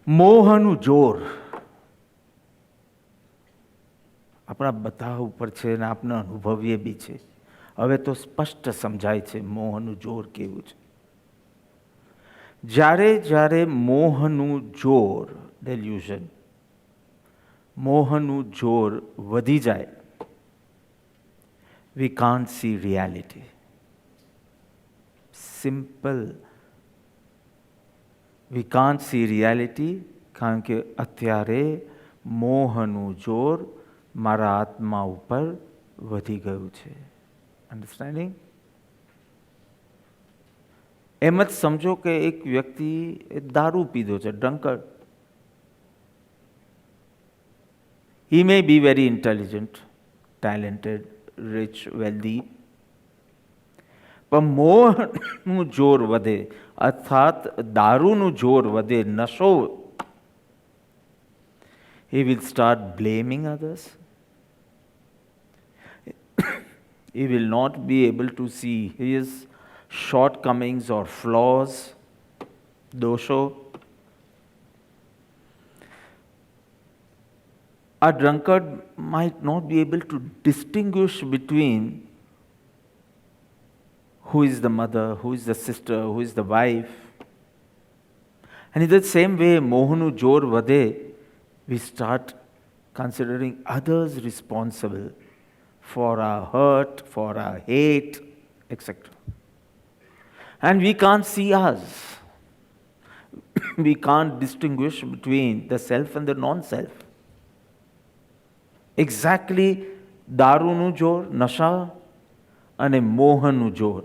મોહનું જોર આપણા બધા ઉપર છે અને આપણે અનુભવીએ બી છે. હવે તો સ્પષ્ટ સમજાય છે મોહનું જોર કેવું છે. જ્યારે જ્યારે મોહનું જોર, ડેલ્યુઝન, મોહનું જોર વધી જાય, we can't see reality. Simple. We can't see reality કારણ કે અત્યારે મોહનું જોર મારા આત્મા ઉપર વધી ગયું છે. અન્ડરસ્ટેન્ડિંગ? એમ જ સમજો કે એક વ્યક્તિ દારૂ પીધો છે, ડ્રંકર્ડ. He may be very intelligent, talented, rich, wealthy. પણ મોહનું જોર વધે અર્થાત દારૂનું જોર વધે, નશો, he will start blaming others. He will not be able to see his shortcomings or flaws, dosho. A drunkard might not be able to distinguish between who is the mother, who is the sister, who is the wife. And in the same way, mohanu jor vade, we start considering others responsible for our hurt, for our hate, etc. And we can't see us. We can't distinguish between the self and the non-self. Exactly દારૂનું જોર, નશા અને મોહનું જોર.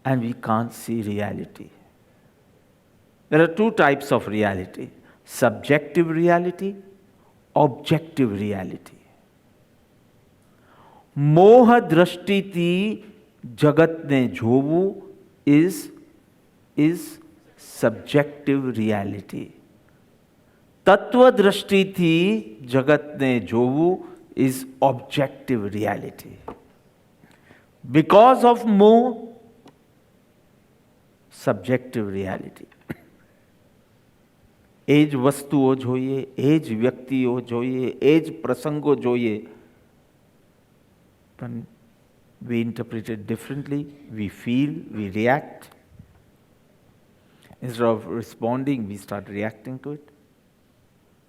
And we can't see reality. There are two types of reality: subjective reality, objective reality. મોહ દ્રષ્ટિથી જગતને જોવું is subjective reality. તત્વ દ્રષ્ટિથી જગતને જોવું is objective reality. Because of more, subjective reality. એ જ વસ્તુઓ જોઈએ, એ જ વ્યક્તિઓ જોઈએ, એ જ પ્રસંગો જોઈએ, પણ we interpret it differently, we feel, we react. Instead of responding, we start reacting to it.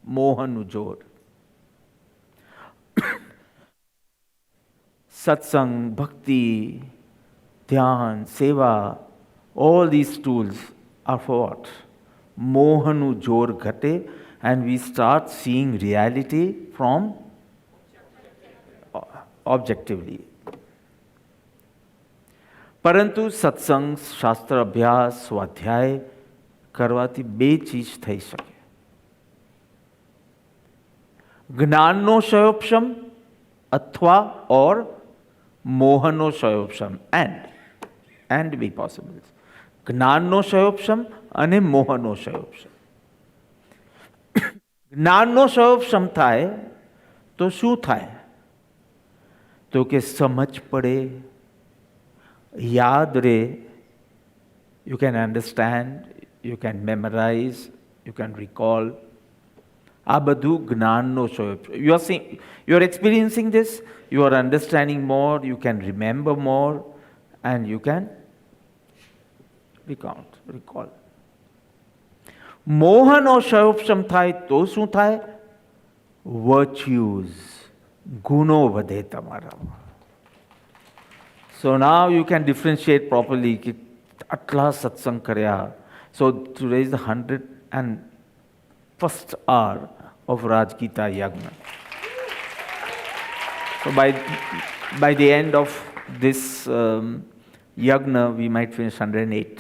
મોહનું જોર. સત્સંગ, ભક્તિ, ધ્યાન, સેવા, all these tools are for what? મોહનું જોર ઘટે and we start seeing reality from objectively. પરંતુ સત્સંગ, શાસ્ત્ર અભ્યાસ, સ્વાધ્યાય કરવાથી બે ચીજ થઈ શકે: જ્ઞાનનો ક્ષયોપશમ અથવા or મોહનો ક્ષયોપશમ. And be possible. જ્ઞાનનો ક્ષયોપશમ અને મોહનો ક્ષયોપશમ. જ્ઞાનનો ક્ષયોપશમ થાય તો શું થાય? તો કે સમજ પડે, યાદ રહે, you can understand, you can memorize, you can recall. આ બધું જ્ઞાનનો ક્ષયોપશમ. You are experiencing this, you are understanding more, you can remember more, and you can recall. મોહનો ક્ષયોપશમ થાય તો શું થાય? virtues, ગુણો વધે તમારામાં. So now you can differentiate properly કે આટલા સત્સંગ કર્યા. So today is the 101st hour of Rajgita Yagna. So by the end of this Yagna, we might finish 108.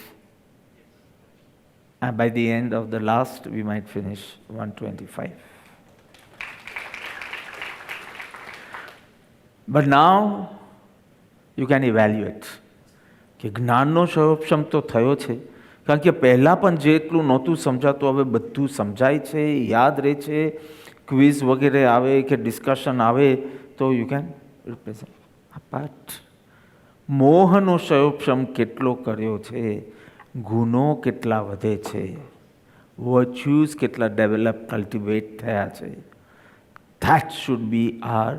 And by the end of the last, we might finish 125. But now, you can evaluate કે જ્ઞાનનો ક્ષયોપશમ તો થયો છે, કારણ કે પહેલાં પણ જેટલું નહોતું સમજાતું હવે બધું સમજાય છે, યાદ રહે છે, ક્વિઝ વગેરે આવે કે ડિસ્કશન આવે તો યુ કેન રિપ્રેઝન્ટ. બટ મોહનો ક્ષયોપશમ કેટલો કર્યો છે, ગુનો કેટલા વધે છે, વર્ચ્યુઝ કેટલા ડેવલપ કલ્ટિવેટ થયા છે. That should be our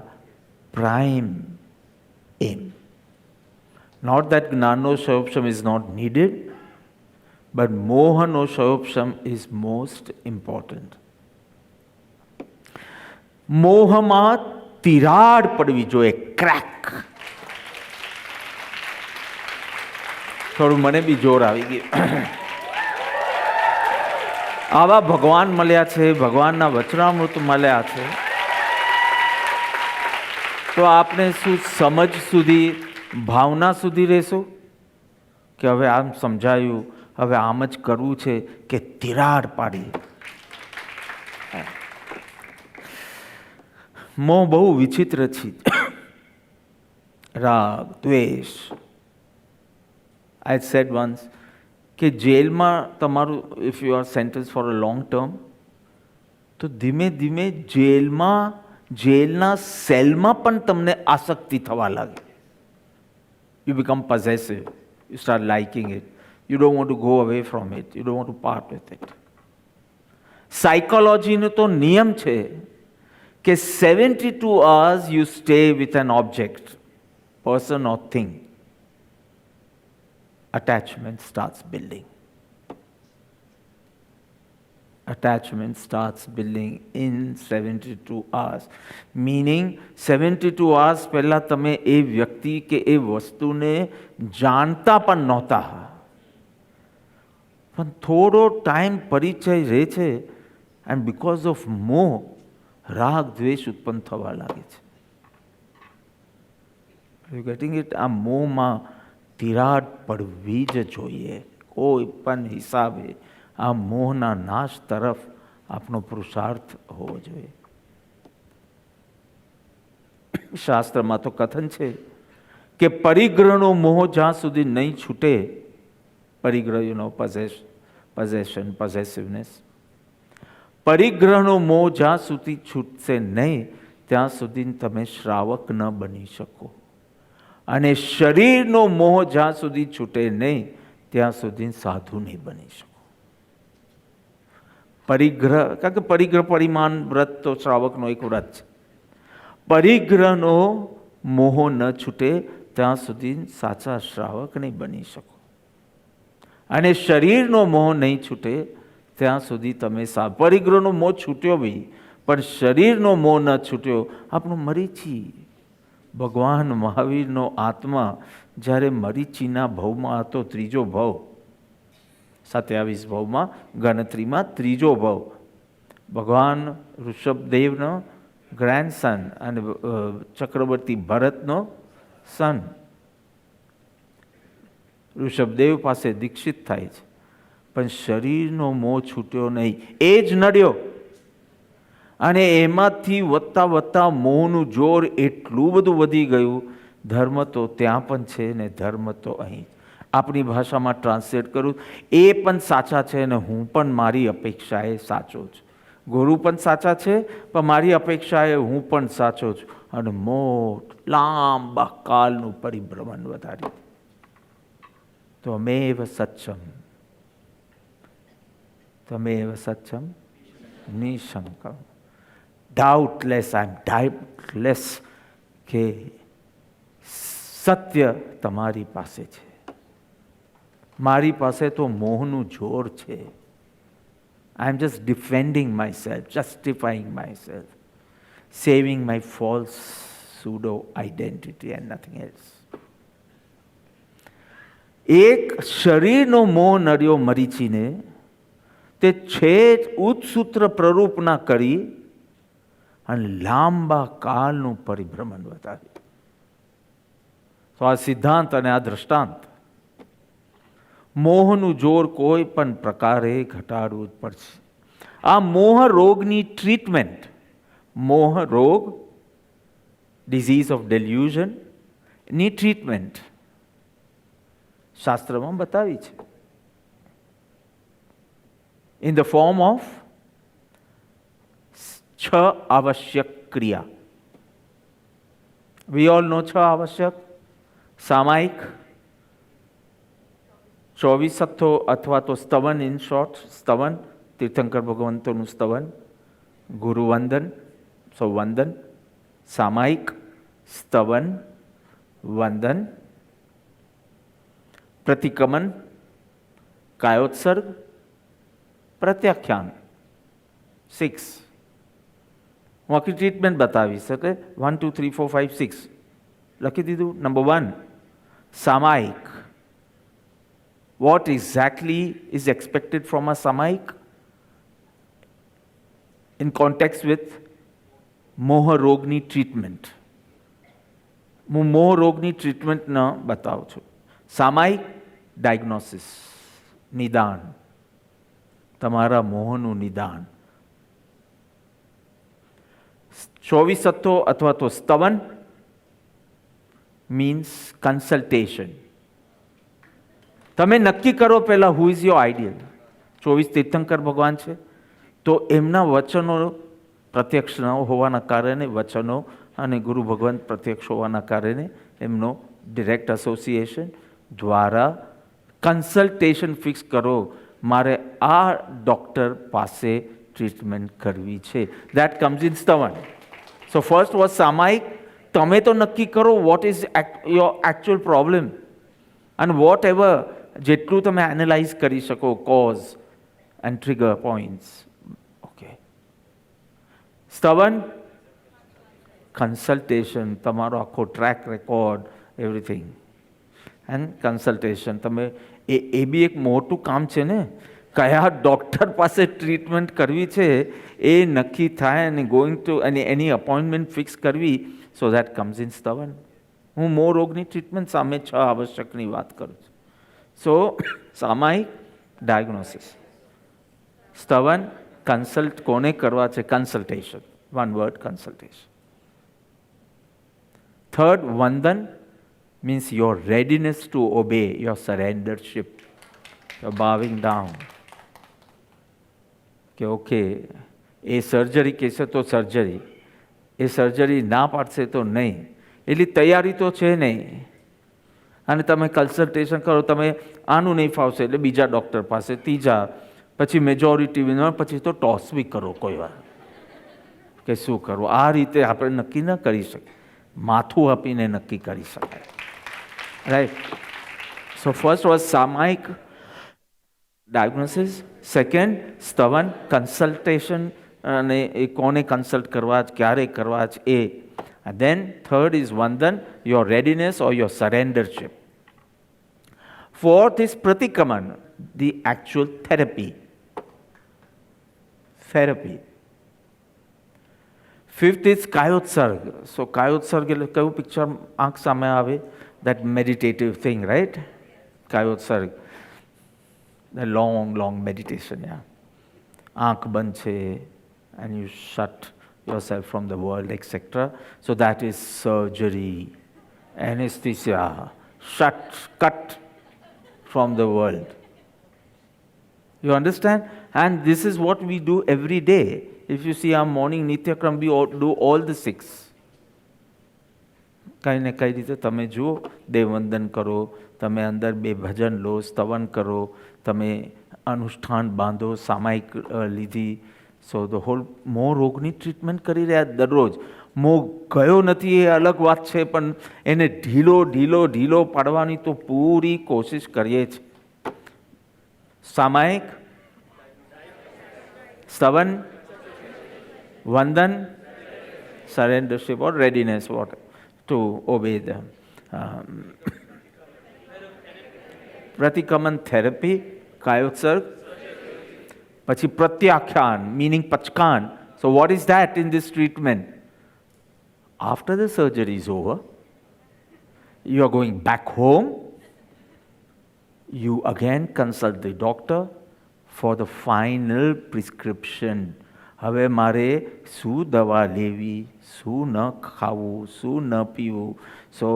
prime aim. Not that જ્ઞાનનો સૌપશમ ઇઝ નોટ નીડેડ, બટ મોહનો સૌપશમ ઇઝ મોસ્ટ ઇમ્પોર્ટન્ટ. મોહમાં તિરાડ પડવી જોઈએ, ક્રેક. થોડું મને બી જોર આવી ગયું. આવા ભગવાન મળ્યા છે, ભગવાનના વચનામૃત મળ્યા છે, તો આપણે શું સમજ સુધી, ભાવના સુધી રહેશું કે હવે આમ સમજાયું, હવે આમ જ કરવું છે, કે તિરાડ પાડી. મોહ બહુ વિચિત્ર છે. રાગ, દ્વેષ. I said once કે જેલમાં તમારું if you are sentence for a long term, તો ધીમે ધીમે જેલના સેલમાં પણ તમને આસક્તિ થવા લાગે. You become possessive. You start liking it. You don't want to go away from it. You don't want to part with it. સાયકોલોજીનો તો નિયમ છે કે 72 hours you stay with an object, person or thing. Attachment starts building. Attachment starts building in 72 hours. Meaning 72 hours પહેલા તમે એ વ્યક્તિ કે એ વસ્તુને જાણતા પણ નહોતા, પણ થોડો ટાઈમ પરિચય રહે છે, એન્ડ બિકોઝ ઓફ મોહ રાગ દ્વેષ ઉત્પન્ન થવા લાગે છે. You getting it? આ મોહમાં તિરાડ પડવી જ જોઈએ. કોઈ પણ હિસાબે આ મોહના નાશ તરફ આપણો પુરુષાર્થ હોવો જોઈએ. શાસ્ત્રમાં તો કથન છે કે પરિગ્રહનો મોહ જ્યાં સુધી નહીં છૂટે, પરિગ્રહ યુ નો possession, possessiveness, પરિગ્રહનો મોહ જ્યાં સુધી છૂટશે નહીં ત્યાં સુધી તમે શ્રાવક ન બની શકો. અને શરીરનો મોહ જ્યાં સુધી છૂટે નહીં ત્યાં સુધી સાધુ નહીં બની શકો. પરિગ્રહ, કારણ કે પરિગ્રહ પરિમાણ વ્રત તો શ્રાવકનો એક વ્રત છે. પરિગ્રહનો મોહ ન છૂટે ત્યાં સુધી સાચા શ્રાવક નહીં બની શકો. અને શરીરનો મોહ નહીં છૂટે ત્યાં સુધી તમે પરિગ્રહનો મોહ છૂટ્યો બી, પણ શરીરનો મોહ ન છૂટ્યો. આપણું મરીચી ભગવાન મહાવીરનો આત્મા જ્યારે મરીચીના ભવમાં હતો, ત્રીજો ભવ, 27 ભવમાં ગણતરીમાં ત્રીજો ભવ, ભગવાન ઋષભદેવનો ગ્રેન્ડસન અને ચક્રવર્તી ભરતનો સન, ઋષભદેવ પાસે દીક્ષિત થાય છે, પણ શરીરનો મોહ છૂટ્યો નહીં, એ જ નડ્યો. અને એમાંથી વધતા મોહનું જોર એટલું બધું વધી ગયું, ધર્મ તો ત્યાં પણ છે ને ધર્મ તો અહીં. આપણી ભાષામાં ટ્રાન્સલેટ કરું, એ પણ સાચા છે ને હું પણ મારી અપેક્ષાએ સાચો છું. ગુરુ પણ સાચા છે, પણ મારી અપેક્ષાએ હું પણ સાચો છું. અને લાંબા કાળનું પરિભ્રમણ વધારી. ત્વમેવ સત્યમ, ત્વમેવ સત્યમ નિશંકમ. ડાઉટલેસ, આઈ એમ ડાઉટલેસ કે સત્ય તમારી પાસે છે. મારી પાસે તો મોહનું જોર છે. I am just defending myself, justifying myself, saving my false pseudo identity and nothing else. એક શરીરનો મોહ નડ્યો મરીચીને, તે છેદ ઉચ્ચસૂત્ર પ્રરૂપના કરી અને લાંબા કાળનું પરિભ્રમણ વધાર્યું. તો આ સિદ્ધાંત અને આ દ્રષ્ટાંત, મોહનું જોર કોઈ પણ પ્રકારે ઘટાડવું જ પડશે. આ મોહ રોગની ટ્રીટમેન્ટ, મોહ રોગ, ડિઝીઝ ઓફ ડેલ્યુઝન ની ટ્રીટમેન્ટ શાસ્ત્રમાં બતાવી છે. ઇન ધ ફોર્મ ઓફ 6 આવશ્યક ક્રિયા. વી ઓલ નો 6 આવશ્યક. સામાયિક, 24 અથવા તો સ્તવન, ઇન શોર્ટ સ્તવન, તીર્થંકર ભગવંતોનું સ્તવન, ગુરુવંદન, સો વંદન, સામાયિક, સ્તવન, વંદન, પ્રતિક્રમન, કાયોત્સર્ગ, પ્રત્યાખ્યાન. 6. હું આખી ટ્રીટમેન્ટ બતાવીશ. એટલે 1 2 3 4 5 6 લખી દીધું. નંબર 1, સામાયિક. What exactly is expected from a સામાયિક in context with મોહ રોગની ટ્રીટમેન્ટ? હું મોહ રોગની ટ્રીટમેન્ટ ન બતાવું છું. સામાયિક ડાયગ્નોસિસ, નિદાન, તમારા મોહનું નિદાન. 24 સત્તો અથવા તો સ્તવન મીન્સ કન્સલ્ટેશન. તમે નક્કી કરો પહેલાં હુ ઇઝ યોર આઈડિયલ. 24 તીર્થંકર ભગવાન છે, તો એમના વચનો પ્રત્યક્ષ ન હોવાના કારણે વચનો અને ગુરુ ભગવાન પ્રત્યક્ષ હોવાના કારણે એમનો ડિરેક્ટ એસોસિએશન દ્વારા કન્સલ્ટેશન ફિક્સ કરો. મારે આ ડૉક્ટર પાસે ટ્રીટમેન્ટ કરવી છે. દેટ કમ્સ ઇન સ્તવન. સો ફર્સ્ટ વોઝ સામાયિક. તમે તો નક્કી કરો what is your actual problem અને વોટ એવર જેટલું તમે એનાલાઇઝ કરી શકો, cause and trigger points. Okay. સ્તવન, કન્સલ્ટેશન, તમારો આખો track record, everything and consultation. તમે એ બી એક મોટું કામ છે ને. કયા ડૉક્ટર પાસે ટ્રીટમેન્ટ કરવી છે એ નક્કી થાય અને ગોઈંગ ટુ અને એની અપોઇન્ટમેન્ટ ફિક્સ કરવી. સો દેટ કમ્સ ઇન સ્તવન. હું મોહ રોગની ટ્રીટમેન્ટ સામે 6 આવશ્યકની વાત કરું છું. સો સામાયિક ડાયગ્નોસિસ, સ્તવન કન્સલ્ટ કોને કરવા છે? કન્સલ્ટેશન. 1 word, consultation. 3rd, વંદન means your readiness to obey, your surrendership, your bowing down. કે ઓકે, એ સર્જરી કહેશે તો સર્જરી, એ સર્જરી ના પાડશે તો નહીં, એટલી તૈયારી તો છે નહીં. અને તમે કન્સલ્ટેશન કરો, તમે આનું નહીં ફાવશે એટલે બીજા ડૉક્ટર પાસે, ત્રીજા, પછી મેજોરિટી વિનર, પછી તો ટોસ બી કરો કોઈ વાર કે શું કરવું. આ રીતે આપણે નક્કી ન કરી શકીએ. માથું આપીને નક્કી કરી શકાય. રાઈટ. સો ફર્સ્ટ વોઝ સામાયિક ડાયગ્નોસિસ. સેકન્ડ, સ્તવન કન્સલ્ટેશન, અને એ કોને કન્સલ્ટ કરવા જ, ક્યારે કરવા જ એ. Then third is Vandan, your readiness or your surrendership. 4th is Pratikraman, the actual therapy. 5th is Kayotsarg. So Kayotsarg એટલે કયું પિક્ચર આંખ સામે આવે? That meditative thing, right? Kayotsarg. The long meditation, yeah. આંખ બંધ છે and you shut yourself from the world, etc. So that is surgery, anesthesia, cut from the world. You understand? And this is what we do every day. If you see our morning Nityakram, we do all the 6. કંઈ ને કઈ રીતે તમે જુઓ, દેવવંદન કરો, તમે અંદર 2 ભજન લો, સ્તવન કરો, તમે અનુષ્ઠાન બાંધો, સામાયિક લીધી. સો ધ હોલ મોહ રોગની ટ્રીટમેન્ટ કરી રહ્યા દરરોજ. મોહ ગયો નથી એ અલગ વાત છે, પણ એને ઢીલો પાડવાની તો પૂરી કોશિશ કરીએ છીએ. સામાયિક, સ્તવન, વંદન, surrendership or readiness to obey them. પ્રતિક્રમન થેરપી, કાયોત્સર્ગ, પછી પ્રત્યાખ્યાન meaning પચકાન. So what is that in this treatment? After the surgery is over, you are going back home, you again consult the doctor for the final prescription. હવે મારે શું દવા લેવી, શું ન ખાવું, શું ન પીવું. સો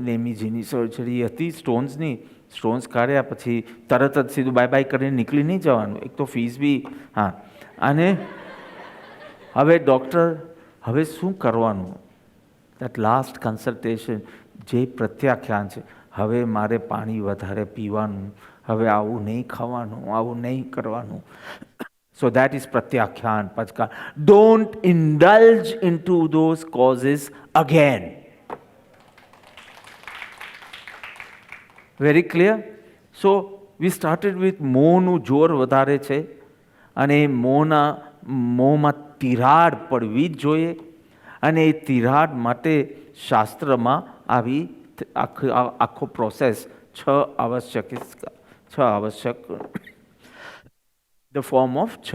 નેમીજીની સર્જરી હતી સ્ટોન્સની, સ્ટોન્સ કાઢ્યા પછી તરત જ સીધું બાય કરીને નીકળી નહીં જવાનું. એક તો ફીસ બી. હા. અને હવે ડૉક્ટર હવે શું કરવાનું? દેટ લાસ્ટ કન્સલ્ટેશન, જે પ્રત્યાખ્યાન છે, હવે મારે પાણી વધારે પીવાનું, હવે આવું નહીં ખાવાનું, આવું નહીં કરવાનું. So that is Pratyakhan, Pachka. Don't indulge into those causes again. Very clear? So we started with મોહનું જોર વધારે છે અને મોહમાં તિરાડ પડવી જ જોઈએ અને એ તિરાડ માટે શાસ્ત્રમાં આવી આખો પ્રોસેસ છ આવશ્યક the form of છ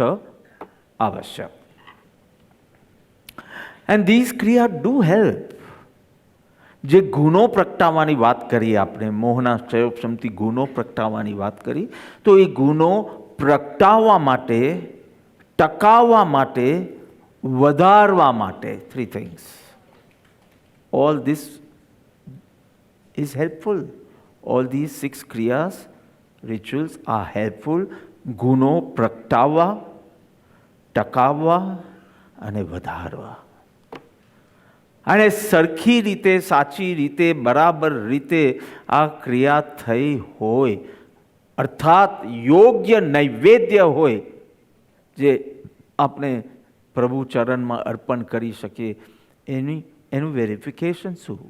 આવશ્યક. And these kriya do help. જે ગુણો પ્રગટાવવાની વાત કરી આપણે, મોહના ક્ષયોક્ષમથી ગુણો પ્રગટાવવાની વાત કરી, તો એ ગુણો પ્રગટાવવા માટે, ટકાવવા માટે, વધારવા માટે, 3 things. All this is helpful. All these 6 kriyas, rituals are helpful. ગુણો પ્રગટાવવા, ટકાવવા અને વધારવા. અને સરખી રીતે, સાચી રીતે, બરાબર રીતે આ ક્રિયા થઈ હોય, અર્થાત યોગ્ય નૈવેદ્ય હોય જે આપણે પ્રભુ ચરણમાં અર્પણ કરી શકીએ, એનું વેરિફિકેશન શું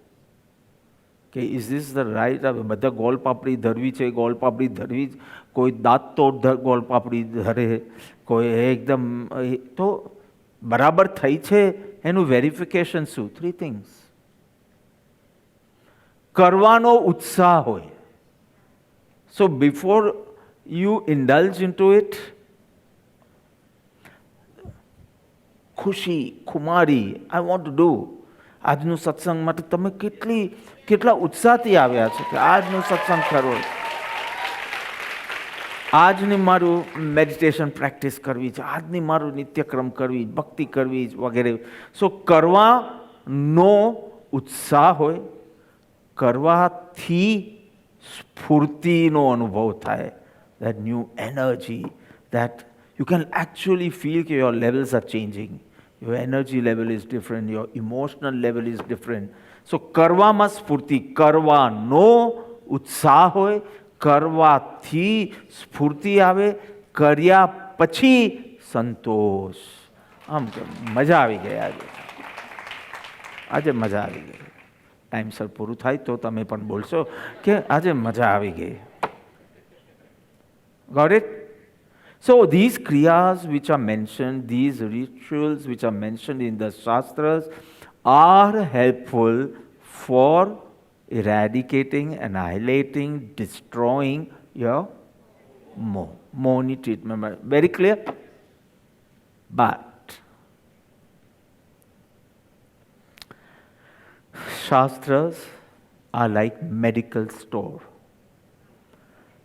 કે ઇઝ ધીસ ધ રાઈટ? હવે બધા ગોળપાપડી ધરવી છે, ગોળપાપડી ધરવી જ, કોઈ દાંત તોડ ગોળપાપડી ધરે, કોઈ એકદમ, તો બરાબર થઈ છે એનું વેરિફિકેશન શું? 3 things. કરવાનો ઉત્સાહ હોય. So before you indulge into it, ખુશી, ખુમારી, I want to do. આજનું સત્સંગ માટે તમે કેટલા ઉત્સાહથી આવ્યા છો કે આજનું સત્સંગ કરવો, આજની મારું મેડિટેશન પ્રેક્ટિસ કરવી છે, આજની મારું નિત્યક્રમ કરવી, ભક્તિ કરવી વગેરે. સો કરવાનો ઉત્સાહ હોય, કરવાથી સ્ફૂર્તિનો અનુભવ થાય, that new energy, that you can actually feel that your levels are changing. Your energy level is different, your emotional level is different. So કરવામાં સ્ફૂર્તિ, કરવાનો ઉત્સાહ હોય, કરવાથી સ્ફૂર્તિ આવે, કર્યા પછી સંતોષ. આમ કે મજા આવી ગઈ આજે મજા આવી ગઈ. ટાઈમસર પૂરું થાય તો તમે પણ બોલશો કે આજે મજા આવી ગઈ. Got it? So these kriyas which are mentioned, these rituals which are mentioned in the Shastras are helpful for eradicating, annihilating, destroying your moh. Mohni treatment. Very clear? But Shastras are like medical store.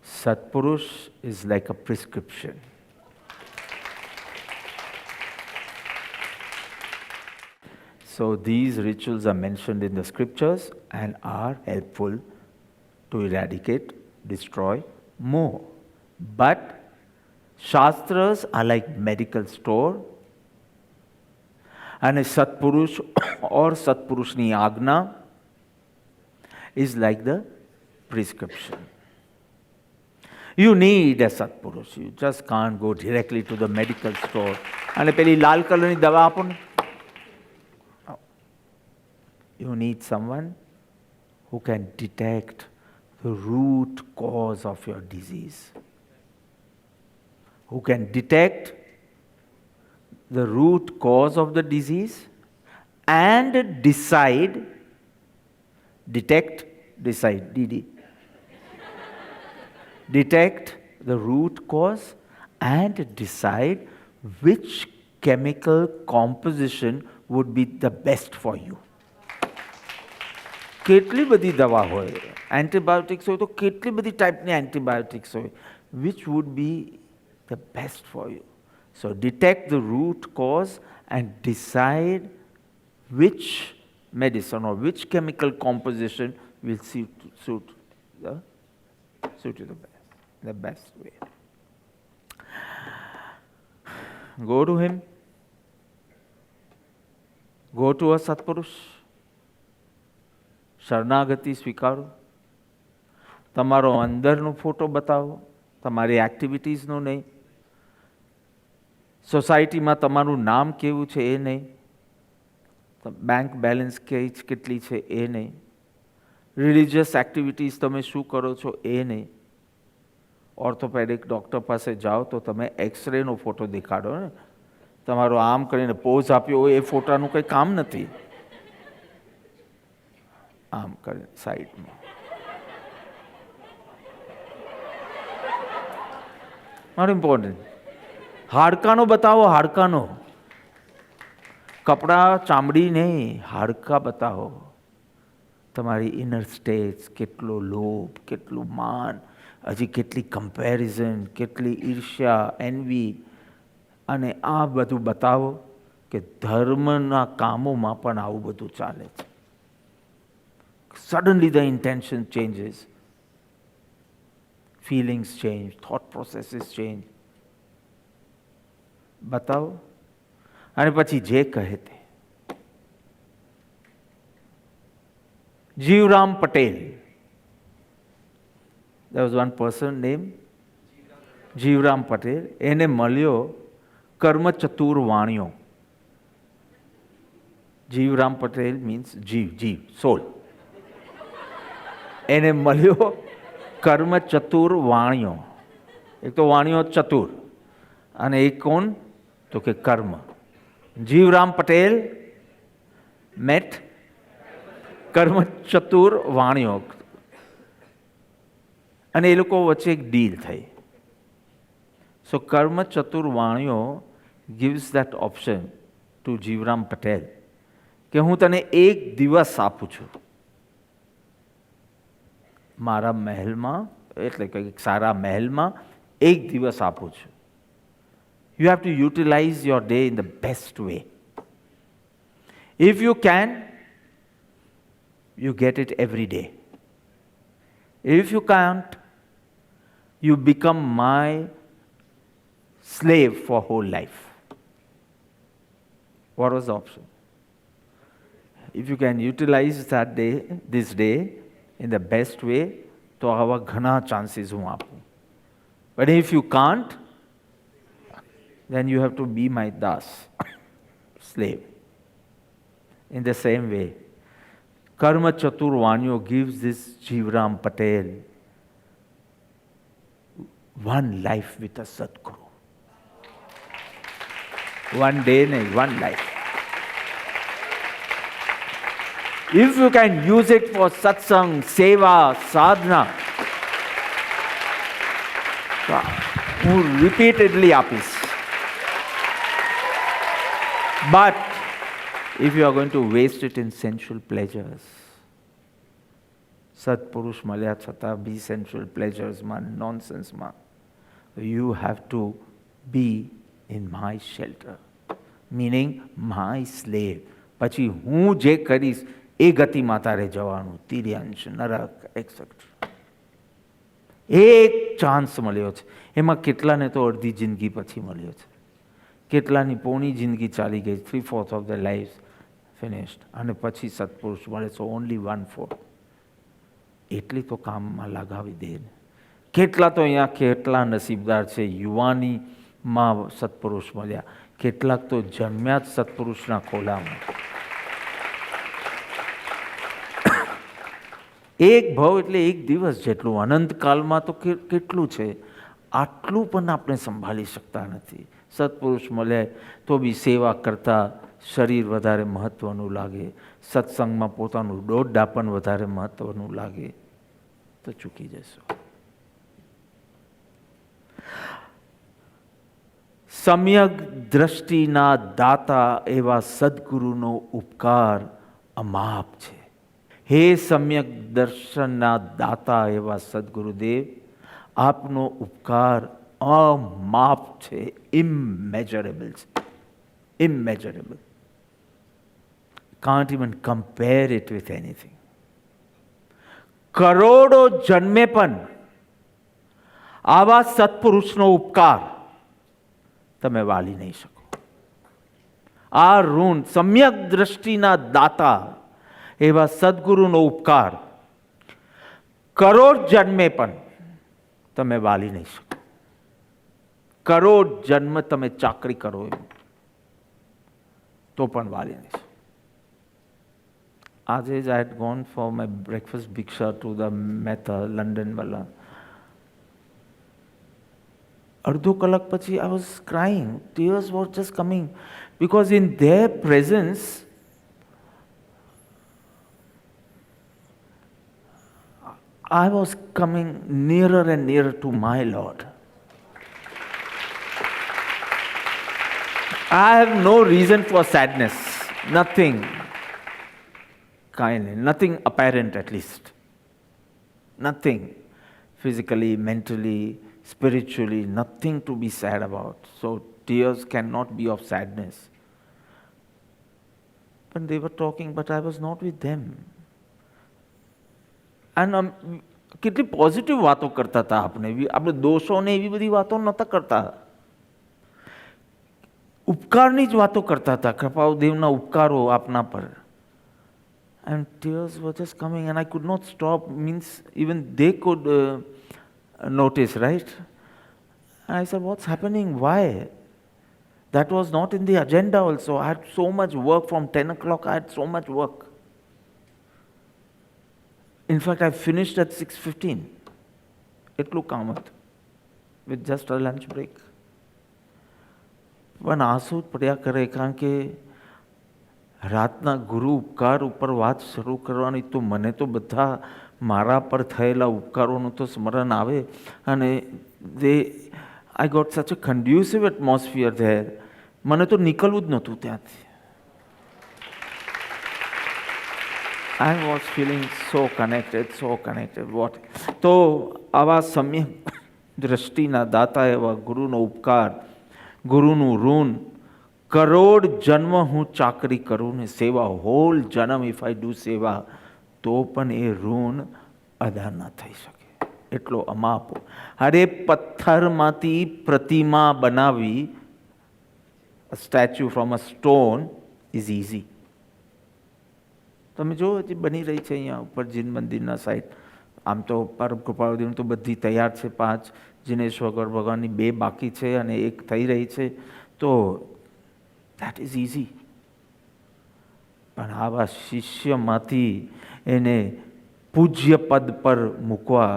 Satpurush is like a prescription. So these rituals are mentioned in the scriptures and are helpful to eradicate, destroy moh. But Shastras are like medical store, and a Satpurush or Satpurushni Agna is like the prescription. You need a Satpurush. You just can't go directly to the medical store. અને પેલી લાલ કલરની દવા આપો ને. You need someone who can detect the root cause of your disease. Who can detect the root cause of the disease and decide, DD. Detect the root cause and decide which chemical composition would be the best for you. કેટલી બધી દવા હોય, antibiotics હોય તો કેટલી બધી ટાઈપની antibiotics હોય, which would be the best for you. So detect the root cause and decide which medicine or which chemical composition will suit you the best way. Go to him. Go to a Satpurush. શરણાગતિ સ્વીકારો. તમારો અંદરનો photo બતાવો, તમારી એક્ટિવિટીઝનો નહીં. સોસાયટીમાં તમારું નામ કેવું છે એ નહીં, બેંક બેલેન્સ કેટલી છે એ નહીં, રિલિજિયસ એક્ટિવિટીઝ તમે શું કરો છો એ નહીં. ઓર્થોપેડિક ડૉક્ટર પાસે જાઓ તો તમે એક્સરેનો ફોટો દેખાડો ને, તમારો આમ કરીને પોઝ આપ્યો હોય એ ફોટાનું કંઈ કામ નથી. આમ કરીને સાઈડમાં નોટ ઇમ્પોર્ટન્ટ. હાડકાનો બતાવો, હાડકાનો. કપડાં ચામડી નહીં, હાડકા બતાવો. તમારી ઇનર સ્ટેટ્સ, કેટલો લોભ, કેટલું માન, હજી કેટલી કમ્પેરિઝન, કેટલી ઈર્ષ્યા, એનવી, અને આ બધું બતાવો કે ધર્મના કામોમાં પણ આવું બધું ચાલે છે. Suddenly the intention changes, feelings change, thought processes change. બતાવો અને પછી જે કહે તે. Jivram Patel, there was one person named Jivram Patel. એને મળ્યો કર્મચતુર વાણિયો. જીવરામ પટેલ મીન્સ જીવ, સોલ. એને મળ્યો કર્મચતુર વાણિયો. એક તો વાણિયો ચતુર અને એક કોણ, તો કે કર્મ. જીવરામ પટેલ met કર્મચતુર વાણિયો, અને એ લોકો વચ્ચે એક ડીલ થઈ. સો કર્મચતુર વાણિયો gives that option to Jivram Patel કે હું તને એક દિવસ આપું છું મારા મહેલમાં, એટલે કે સારા મહેલમાં એક દિવસ આપું છું. You have to utilize your day in the best way. If you can, you get it every day. If you can't, you become my slave for whole life. What was the option? If you can utilize that day, this day, in the best way, તો આવા ઘણા chances હું આપું. But if you can't, then you have to be my das, slave. In the same way, Karma Chatur Vanyo gives this Jivram Patel one life with a Sadguru. One day, one life. If you can use it for satsang, seva, sadhana, હું repeatedly આપીશ. But if you are going to waste it in sensual pleasures, સત્પુરુષ મળ્યા છતાં બી sensual pleasuresમાં, nonsenseમાં, you have to be in my shelter, meaning my slave. પછી હું જે કરીશ એ ગતિમાં તારે જવાનું, તિર્યંશ, નરક, એક્સેટ્રા. એક ચાન્સ મળ્યો છે, એમાં કેટલાને તો અડધી જિંદગી પછી મળ્યો છે, કેટલાની પોણી જિંદગી ચાલી ગઈ, 3/4 ઓફ ધ લાઈફ ફિનિશ્ડ, અને પછી સત્પુરુષ મળે તો ઓનલી 1/4. એટલી તો કામમાં લગાવી દે ને. કેટલા તો અહીંયા કેટલા નસીબદાર છે, યુવાનીમાં સત્પુરુષ મળ્યા, કેટલાક તો જન્મ્યા જ સત્પુરુષના ખોલામાં. એક ભાવ એટલે એક દિવસ જેટલું, અનંતકાલમાં તો કેટલું છે, આટલું પણ આપણે સંભાળી શકતા નથી. સત્પુરુષ મળે તો બી સેવા કરતાં શરીર વધારે મહત્ત્વનું લાગે, સત્સંગમાં પોતાનું દોડડાપણ વધારે મહત્ત્વનું લાગે, તો ચૂકી જશો. સમ્યક દ્રષ્ટિના દાતા એવા સદગુરુનો ઉપકાર અમાપ છે. હે સમ્યક દર્શનના દાતા એવા સદગુરુદેવ, આપનો ઉપકાર અમાપ છે, ઇમેજરેબલ છે, immeasurable. Can't even compare it with anything. કરોડો જન્મે પણ આવા સત્પુરુષનો ઉપકાર તમે વાલી નહીં શકો. આ ઋણ, સમ્યક દ્રષ્ટિના દાતા એવા સદગુરુનો ઉપકાર કરોડ જન્મે પણ તમે વાલી નહીં શકો. કરોડ જન્મ તમે ચાકરી કરો એમ તો પણ વાલી નહીં. આજે જ I had gone for my breakfast ભિક્ષા ટુ ધ મહેતા લંડન વાલા. અડધો કલાક પછી I was crying, tears were just coming, because in their presence I was coming nearer and nearer to my Lord. I have no reason for sadness, nothing, kindly, nothing apparent at least. Nothing, physically, mentally, spiritually, nothing to be sad about. So tears cannot be of sadness. But they were talking, but I was not with them. અને કેટલી positive વાતો કરતા હતા. આપણે દોષોને એવી બધી વાતો નહોતા કરતા, ઉપકારની જ વાતો કરતા હતા, કૃપાદેવના ઉપકારો આપના પર. And tears were just coming and I could not stop, means even they could notice, right? And I said, what's happening? Why? That was not in the agenda also. I had so much work from 10 o'clock, I had so much work. In fact, I finished at 6:15. એટલું કામ હતું, with just a lunch break. પણ આંસુ પડ્યા કરે, કારણ કે રાતના ગુરુ ઉપકાર ઉપર વાત શરૂ કરવાની તો મને તો બધા મારા પર થયેલા ઉપકારોનું તો સ્મરણ આવે. અને I got such a conducive atmosphere there. મને તો નીકળવું જ નહોતું ત્યાંથી. I was feeling so connected. What? તો આવા સમ્યક દ્રષ્ટિના દાતા એવા ગુરુનો ઉપકાર, ગુરુનું ઋણ, કરોડ જન્મ હું ચાકરી કરું ને સેવા, હોલ જન્મ ઇફ આઈ ડુ સેવા, તો પણ એ ઋણ અદા ન થઈ શકે. એટલો અમાપ. અરે પથ્થરમાંથી પ્રતિમા બનાવી, a statue from a stone is easy. તમે જો હજી બની રહી છે અહીંયા ઉપર જીન મંદિરના સાઈડ. આમ તો પરમ કૃપાળુદેવની તો બધી તૈયાર છે, 5, જીનેશ્વર ભગવાનની 2 બાકી છે અને 1 થઈ રહી છે. તો દેટ ઇઝ ઇઝી. પણ આવા શિષ્યમાંથી એને પૂજ્ય પદ પર મૂકવા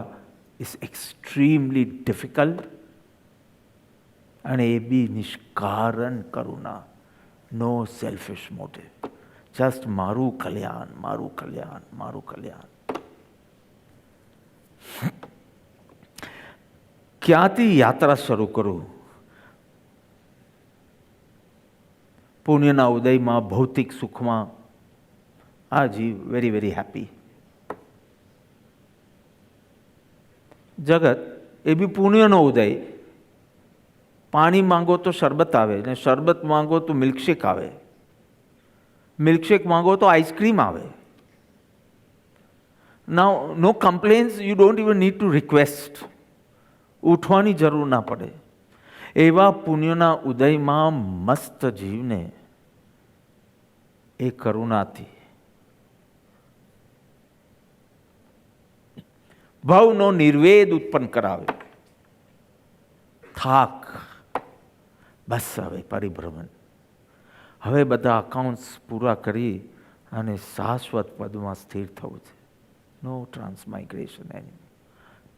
ઇઝ એક્સ્ટ્રીમલી ડિફિકલ્ટ. અને એ બી નિષ્કારણ કરુણા, નો સેલ્ફિશ મોટિવ, જસ્ટ મારું કલ્યાણ, મારું કલ્યાણ, મારું કલ્યાણ. ક્યાંથી યાત્રા શરૂ કરું? પુણ્યના ઉદયમાં, ભૌતિક સુખમાં. આ જી વેરી વેરી હેપી. જગત એ બી પુણ્યનો ઉદય. પાણી માંગો તો શરબત આવે, ને શરબત માંગો તો મિલ્કશેક આવે, મિલ્કશેક માંગો તો આઈસ્ક્રીમ આવે. Now, no complaints, you don't even need to request. ઉઠવાની જરૂર ના પડે. એવા પુણ્યના ઉદયમાં મસ્ત જીવને એ કરુણાથી ભાવનો નિર્વેદ ઉત્પન્ન કરાવે. થાક, બસ હવે પરિભ્રમણ, હવે બધા અકાઉન્ટ્સ પૂરા કરી અને શાશ્વત પદમાં સ્થિર થવું છે. No transmigration anymore.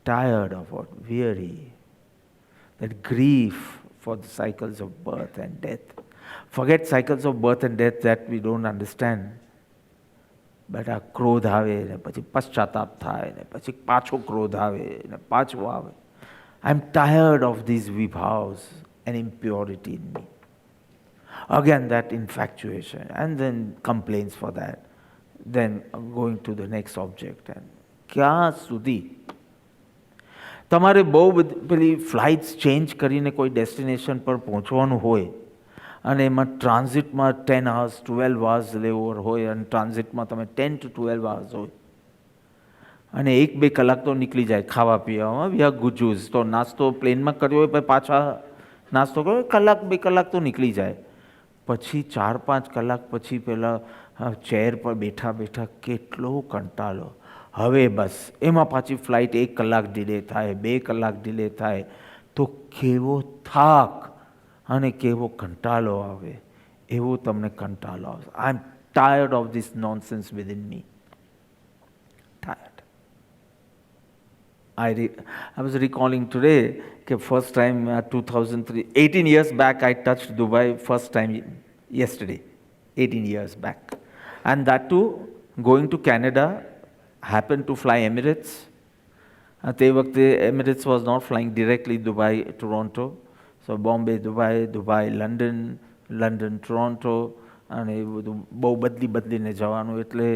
Tired of what? Weary. That grief for the cycles of birth and death. Forget cycles of birth and death that we don't understand. But આ ક્રોધ આવે ને પછી પશ્ચાતાપ થાય ને પછી પાછો ક્રોધ આવે ને પાછો આવે. I am tired of these vibhavs and impurity in me. Again that infatuation and then complaints for that. Then going to the next object. And ક્યાં સુધી તમારે બહુ બધી પેલી ફ્લાઇટ્સ ચેન્જ કરીને કોઈ ડેસ્ટિનેશન પર પહોંચવાનું હોય અને એમાં ટ્રાન્ઝિટમાં 10 hours 12 hours લેવર હોય અને ટ્રાન્ઝિટમાં તમે 10 to 12 hours હોય અને 1-2 કલાક તો નીકળી જાય ખાવા પીવામાં. We are Gujjus. તો નાસ્તો પ્લેનમાં કર્યો હોય પછી પાછા નાસ્તો કર્યો, 1-2 કલાક તો નીકળી જાય. પછી 4-5 કલાક પછી પહેલાં ચેર પર બેઠા બેઠા કેટલો કંટાળો. હવે બસ એમાં પાછી ફ્લાઇટ 1 કલાક ડિલે થાય, 2 કલાક ડિલે થાય, તો કેવો થાક અને કેવો કંટાળો આવે, એવો તમને કંટાળો આવે. I am tired of this nonsense within me. Tired. I was recalling today that first time 2003, 18 years back I touched Dubai first time yesterday, 18 years back. And that too, going to Canada, happened to fly Emirates. તે વખતે Emirates was not flying directly Dubai, Toronto. So Bombay, Dubai, London, London, Toronto, અને એ બધું બહુ બદલીને જવાનું. એટલે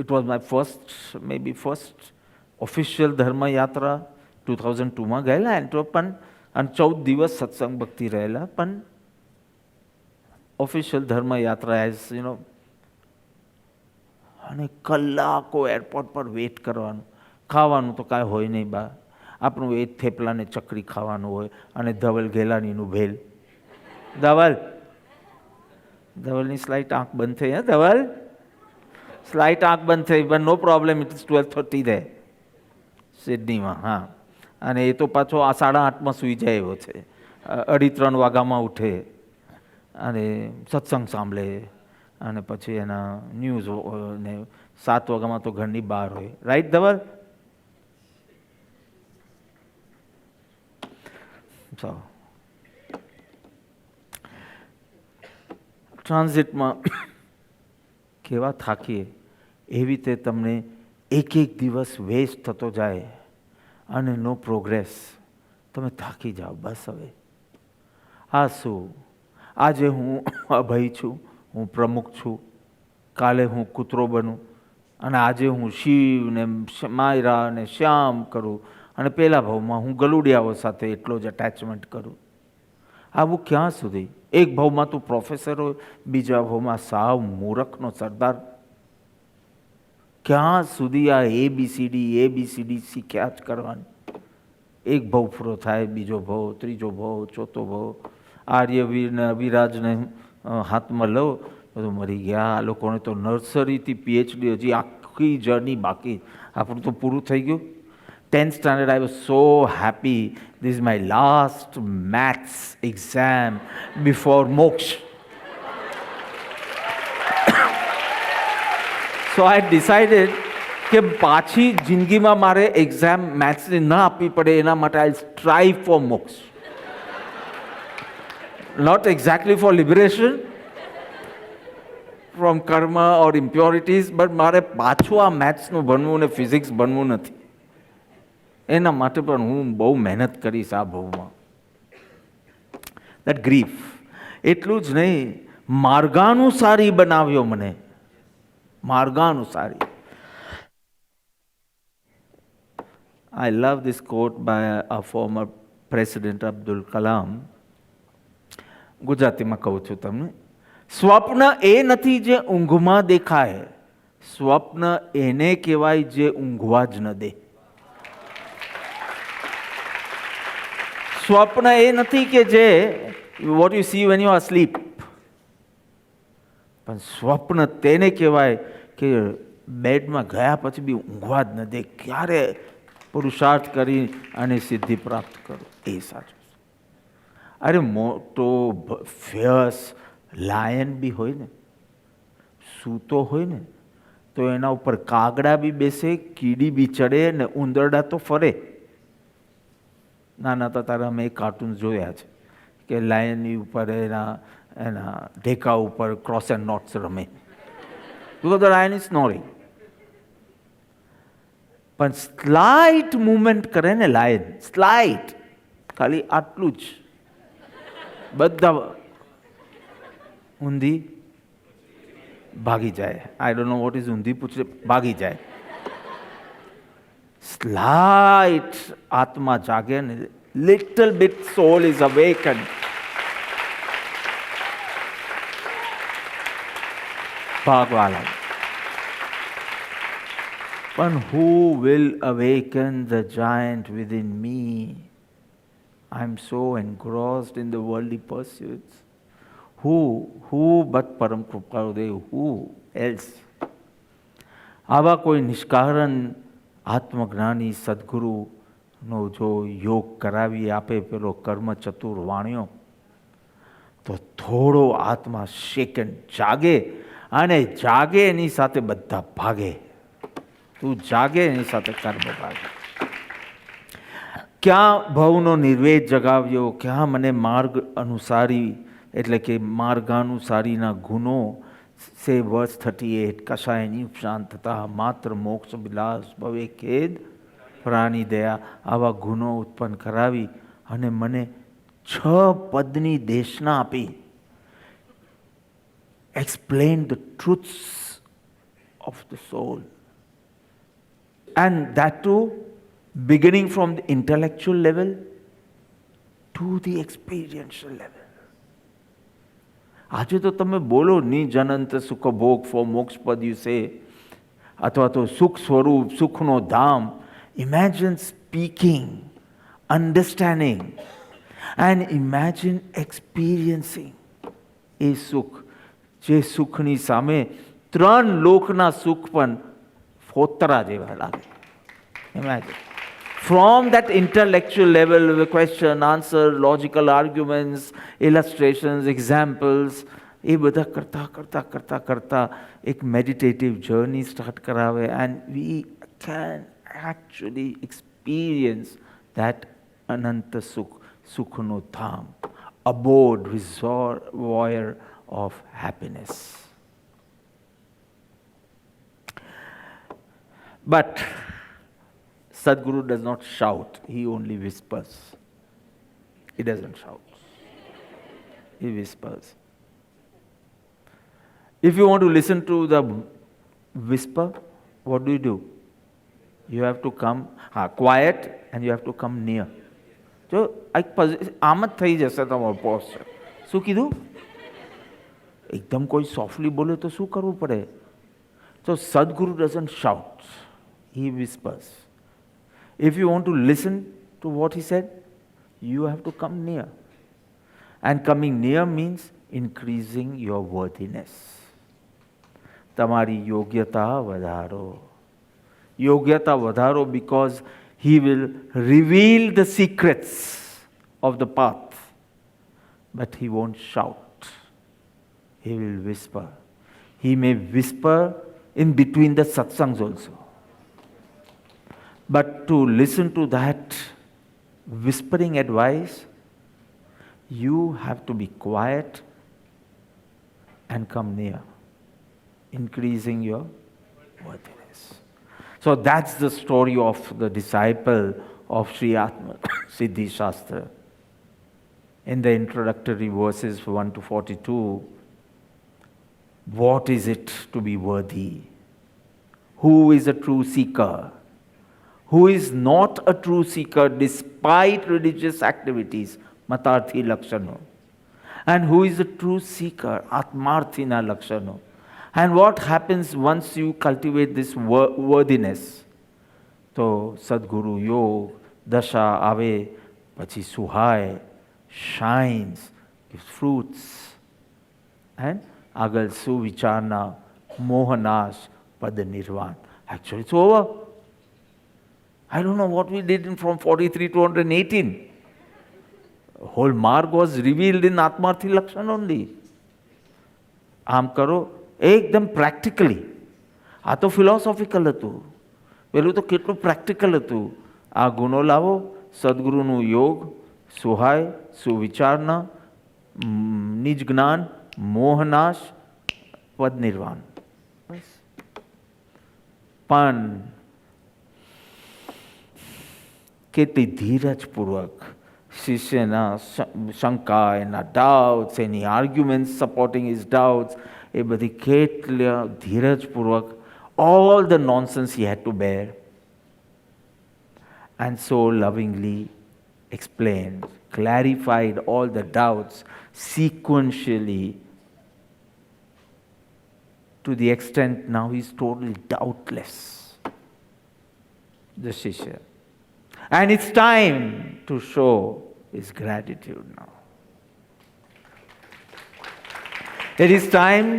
it was my first official ધર્મ યાત્રા. 2002માં ગયેલા એન્ટ્રોપન, અને 14 દિવસ સત્સંગ ભક્તિ રહેલા. પણ ઓફિશિયલ ધર્મ યાત્રા એઝ યુ નો, અને કલાકો એરપોર્ટ પર વેઇટ કરવાનું. ખાવાનું તો કાંઈ હોય નહીં બા, આપણું એ થેપલાને ચકરી ખાવાનું હોય, અને ધવલ ગેલાનીનું ભેલ. ધવલની સ્લાઇટ આંખ બંધ થઈ. હે ધવલ, સ્લાઇટ આંખ બંધ થઈ, but no problem, it is 12:30 there સિડનીમાં. હા, અને એ તો પાછો 8:30માં સૂઈ જાય એવો છે. 2:30 વાગ્યામાં ઉઠે અને સત્સંગ સાંભળે, અને પછી એના ન્યૂઝ ને 7 વાગ્યામાં તો ઘરની બહાર હોય. રાઈટ ધવલ? સો ટ્રાન્ઝિટમાં કેવા થાકીએ, એવી રીતે તમને એક દિવસ વેસ્ટ થતો જાય અને નો પ્રોગ્રેસ. તમે થાકી જાઓ. બસ હવે આ શું? આજે હું અભય છું, હું પ્રમુખ છું, કાલે હું કૂતરો બનું, અને આજે હું શિવ ને માયરા ને શ્યામ કરું, અને પેલા ભાવમાં હું ગલુડિયાઓ સાથે એટલો જ અટેચમેન્ટ કરું. આવું ક્યાં સુધી? એક ભાવમાં તું પ્રોફેસર હોય, બીજા ભાવમાં સાવ મૂરખનો સરદાર. ક્યાં સુધી આ એબીસીડી શીખ્યા જ કરવાનું? એક ભાવ પૂરો થાય, બીજો ભાવ, ત્રીજો ભાવ, ચોથો ભાવ. આર્યવીર ને અભિરાજને હાથમાં લો, બધું મરી ગયા. આ લોકોને તો નર્સરીથી PhD હજી આખી જર્ની બાકી. આપણું તો પૂરું થઈ ગયું. 10th standard, I was so happy. This is my last maths exam before moksha. So I decided કે પાછી જિંદગીમાં મારે એક્ઝામ મેથ્સની ન આપવી પડે, એના માટે આઈ સ્ટ્રાઈવ ફોર મોક્ષ. Not exactly for liberation from karma or impurities, but મારે પાછું આ મેથ્સનું ભણવું ને ફિઝિક્સ ભણવું નથી. એના માટે પણ હું બહુ મહેનત કરીશ આ ભાવમાં. That grief. એટલું જ નહીં, માર્ગાનુસારી બનાવ્યો મને. માર્ગાનુસારી. I love this quote by a former President Abdul Kalam. ગુજરાતીમાં કહું છું તમને. સ્વપ્ન એ નથી જે ઊંઘમાં દેખાય, સ્વપ્ન એને કહેવાય જે ઊંઘવા જ ન દે. સ્વપ્ન એ નથી કે જે what you see when you are asleep, પણ સ્વપ્ન તેને કહેવાય કે બેડમાં ગયા પછી બી ઊંઘવા જ ન દે. ક્યારે પુરુષાર્થ કરી અને સિદ્ધિ પ્રાપ્ત કરો, એ સાચું. અરે મોટો ફિયર્સ લાયન બી હોય ને, સૂતો હોય ને, તો એના ઉપર કાગડા બી બેસે, કીડી બી ચડે ને ઉંદરડા તો ફરે. નાના હતા તારે અમે કાર્ટૂન જોયા છે કે લાયનની ઉપર એના ઢેકા ઉપર ક્રોસ એન્ડ નોટ્સ રમે, because the lion is snoring. પણ સ્લાઇટ મૂવમેન્ટ કરે ને લાયન, સ્લાઇટ, ખાલી આટલું જ, બધા ઊંધી ભાગી જાય. I don't know what is ઊંધી પૂછે, ભાગી જાય. સ્લાઇટ આત્મા જાગે ને, લિટલ બિટ સોલ ઇઝ અવેકન્ડ. ભાગવા લાગે. પણ who will awaken the giant within me? I am so engrossed in the worldly pursuits. Who but Param Krupadev? Who else? આવા કોઈ નિષ્કારણ આત્મજ્ઞાની સદગુરુ નો જો યોગ કરાવી આપે પેલો કર્મ ચતુર વાણિયો, તો થોડો આત્મા સેકન્ડ જાગે, અને જાગે એની સાથે બધા ભાગે. તું જાગે એની સાથે કર્મ ભાગે. ક્યાં ભવનો નિર્વેદ જગાવ્યો, ક્યાં મને માર્ગ અનુસારી એટલે કે માર્ગાનુસારીના ગુનો સે વર્સ 38 કશાયની ઉપશાંત થતા માત્ર મોક્ષ વિલાસ ભવે ખેદ પ્રાણી દયા, આવા ગુનો ઉત્પન્ન કરાવી અને મને 6 પદની દેશના આપી. Explain the truths of the soul, and that too beginning from the intellectual level to the experiential level. આજે તો તમે બોલો નિજ અનંત સુખ ભોગ ફોર મોક્ષ પદ યુ સે, અથવા તો સુખ સ્વરૂપ સુખનો ધામ. Imagine speaking, understanding and imagine experiencing એ સુખ, જે સુખની સામે 3 લોકના સુખ પણ ફોતરા જેવા લાગે. Imagine. From that intellectual level, the question, answer, logical arguments, illustrations, examples, એ બધા કરતા કરતા કરતા કરતા એક meditative journey start કરાવે, and we can actually experience that ananta sukh, sukhno dham, abode, reservoir of happiness. But Sadhguru does not shout, he only whispers. He doesn't shout, he whispers. If you want to listen to the whisper, what do? You have to come quiet, and you have to come near. So આમ જ થઈ જશે તમારો posture. શું કીધું? એકદમ કોઈ softly બોલે તો શું કરવું પડે? So Sadhguru doesn't shout, he whispers. If you want to listen to what he said, you have to come near. And coming near means increasing your worthiness. Tamari yogyata vadharo. Yogyata vadharo, because he will reveal the secrets of the path. But he won't shout. He will whisper. He may whisper in between the satsangs also. But to listen to that whispering advice, you have to be quiet and come near, increasing your worthiness. So that's the story of the disciple of Sri Atma Siddhi Shastra. In the introductory verses 1 to 42, what is it to be worthy? Who is a true seeker? Who is not a true seeker despite religious activities? Matarthi Lakshano. And who is a true seeker? Atmarthina Lakshano. And what happens once you cultivate this worthiness? So Sadguru Yog, Dasha Ave, Pachi Suhai, shines, gives fruits. And Agal Suvicharna, Mohanash, Pada Nirvan. Actually it's over. I don't know what we did from 43 to 118. Whole marg was revealed in Atmarthi Lakshan only. આમ કરો એકદમ practically. આ તો philosophical હતું, પેલું તો કેટલું practical હતું. આ ગુનો લાવો, સદગુરુનું યોગ, સુહાય, સુવિચારના, નિજ જ્ઞાન, મોહનાશ, પદ નિર્વાણ. પણ કેટલી ધીરજપૂર્વક શિષ્યના શંકા, એના ડાઉટ્સ, એની આર્ગ્યુમેન્ટ્સ સપોર્ટિંગ હિઝ ડાઉટ્સ, એ બધી કેટલા ધીરજપૂર્વક all the nonsense he had to bear, and so lovingly explained, clarified all the doubts sequentially to the extent now he's totally doubtless, the Shishya. And it's time to show his gratitude now. It is time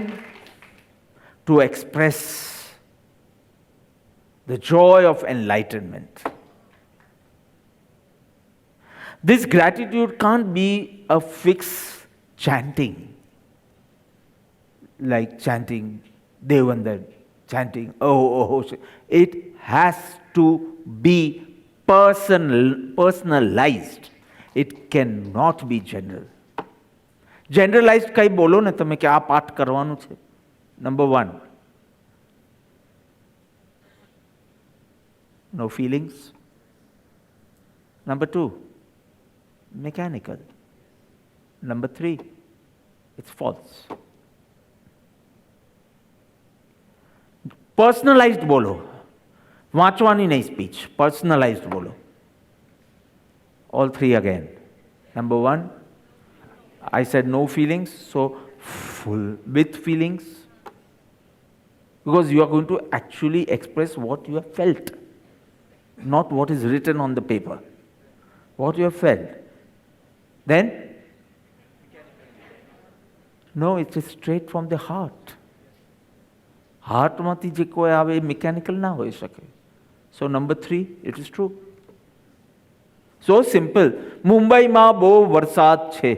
to express the joy of enlightenment. This gratitude can't be a fixed chanting, like chanting Devandan, chanting oh. It has to be personalized. It cannot be general. Generalized કંઈ બોલો ને તમે કે આ પાઠ કરવાનું છે. Number 1, no feelings. Number 2, mechanical. Number 3, it's false. Personalized બોલો, વાંચવાની નહીં સ્પીચ, personalized બોલો. All 3 again. Number 1, I said no feelings, so full with feelings. Because you are going to actually express what you have felt, not what is written on the paper. What you have felt. Then, no, it is straight from the heart. હાર્ટમાંથી જે કોઈ આવે એ mechanical ના હોઈ શકે. So number 3, it is true. So simple. મુંબઈમાં બહુ વરસાદ છે.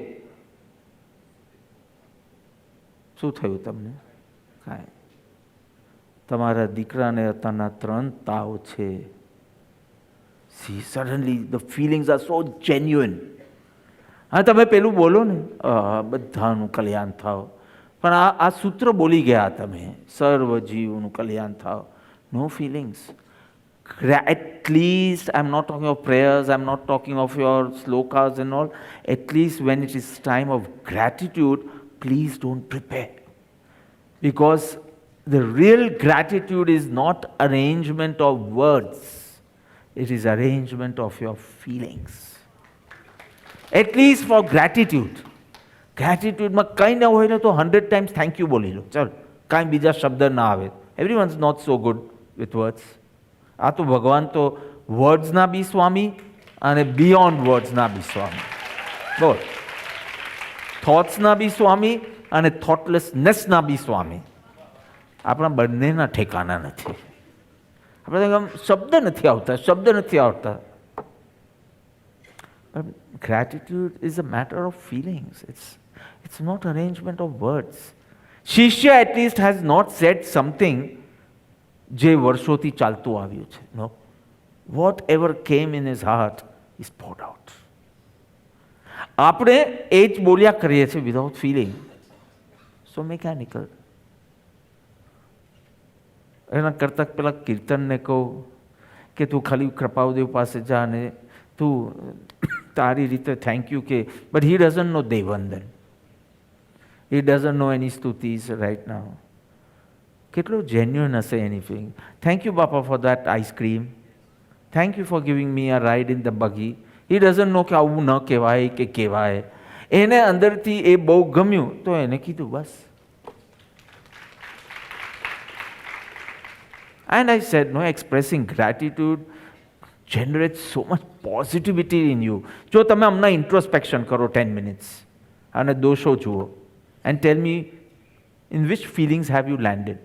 શું થયું તમને? કાંઈ. તમારા દીકરાને અત્યારના 3 તાવ છે. See, suddenly the feelings are so genuine. હા, તમે પેલું બોલો ને, બધાનું કલ્યાણ થાવ. પણ આ સૂત્ર બોલી ગયા તમે, સર્વ જીવનું કલ્યાણ થાવ. No feelings. At least, I'm not talking of prayers, I'm not talking of your slokas and all. At least when it is time of gratitude, please don't prepare. Because the real gratitude is not arrangement of words. It is arrangement of your feelings. At least for gratitude. Gratitude માં કંઈ ન હોય ને તો 100 times thank you બોલી લો. ચાલો, કાંઈ બીજા શબ્દ ના આવે. Everyone's not so good with words. આ તો ભગવાન તો વર્ડ્સના બી સ્વામી અને બિયોન્ડ વર્ડ્સના બી સ્વામી. બોલ, થોટ્સના બી સ્વામી અને થોટલેસનેસના બી સ્વામી. આપણા બંનેના ઠેકાના નથી. આપણે શબ્દ નથી આવતા. But gratitude is a matter of feelings. It's not arrangement of words. Shishya at least has not said something જે વર્ષોથી ચાલતું આવ્યું છે. No. Whatever came in his heart is poured out. આપણે એ જ બોલ્યા કરીએ છીએ without feeling. So mechanical. એના કરતાં પેલા કીર્તનને કહું કે તું ખાલી કૃપાદેવ પાસે જા ને તું તારી રીતે થેન્ક યુ કે, but he doesn't know Devandan. He doesn't know any stutis right now. કેટલું genuine હશે anything. Thank you Bapa for that ice cream. Thank you for giving me a ride in the buggy. He doesn't know કે આવું ન કહેવાય કે કહેવાય. એને અંદરથી એ બહુ ગમ્યું તો એને કીધું બસ. And I said, no, expressing gratitude generates so much positivity in you. જો તમે હમણાં introspection કરો 10 minutes અને દોષો જુઓ and tell me in which feelings have you landed.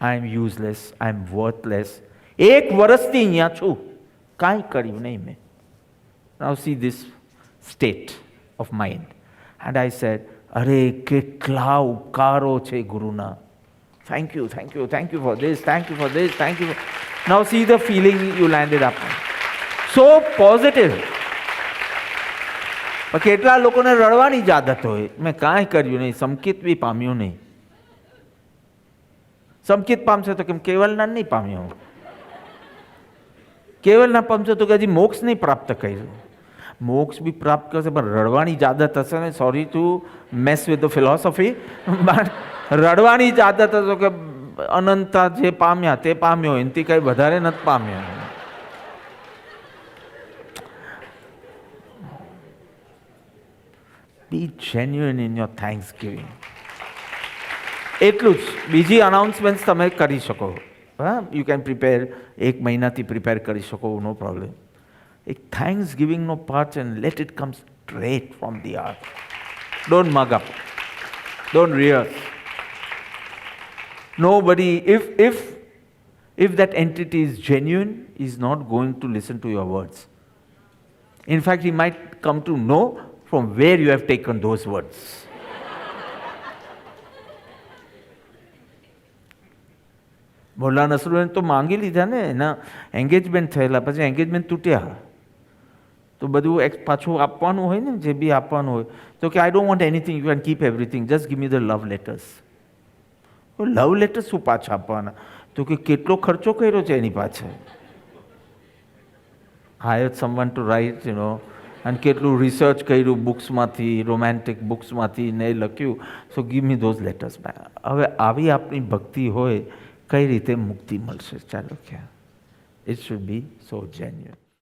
I am useless, I am worthless. 1 વર્ષથી અહીંયા છું, કાંઈ કર્યું નહીં મેં. Now see this state of mind. And I said, અરે કેટલા ઉપકારો છે ગુરુના. Thank you for this, thank you for this, thank you. Now see the feeling you landed up. So positive. પણ કેટલા લોકોને રડવાની જ આદત હોય. મેં કાંઈ કર્યું નહીં, સંકેત બી પામ્યું નહીં. સંકેત પામશે તો કેમ કેવલના નહીં પામ્યો. કેવલના પામશે તો કે હજી મોક્ષ નહીં પ્રાપ્ત કર્યું. મોક્ષ બી પ્રાપ્ત કરશે પણ રડવાની જ આદત હશે ને. Sorry to mess with the philosophy, but રડવાની જ આદત હતો કે અનંતા જે પામ્યા તે પામ્યો, એનાથી કંઈ વધારે નથી પામ્યો. Be genuine in your thanksgiving. એટલું જ. બીજી અનાઉન્સમેન્ટ્સ તમે કરી શકો. હા, યુ કેન પ્રિપેર. 1 મહિનાથી પ્રિપેર કરી શકો, નો પ્રોબ્લેમ. એક થેન્ક્સ ગિવિંગનો પાર્ટ છે, let it come straight from the heart. Don't mug up, don't rehearse. Nobody, if that entity is genuine, is not going to listen to your words. In fact, he might come to know from where you have taken those words. Mulla Nasruddin તો માંગી લીધા ને, એના engagement થયેલા, પછી engagement તૂટ્યા, તો બધું પાછું આપવાનું હોય ને, જે બી આપવાનું હોય. તો કે I don't want anything, you can keep everything, just give me the love letters. Love letters શું પાછા આપવાના? તો કે કેટલો ખર્ચો કર્યો છે એની પાછળ. હાયર સમવન ટુ રાઇટ, અને કેટલું રિસર્ચ કર્યું બુક્સમાંથી, રોમેન્ટિક બુક્સમાંથી ને લખ્યું. સો ગીવ મી ધોઝ લેટર્સ. હવે આવી આપણી ભક્તિ હોય, કઈ રીતે મુક્તિ મળશે? ચાલો, ક્યાં it should be so genuine.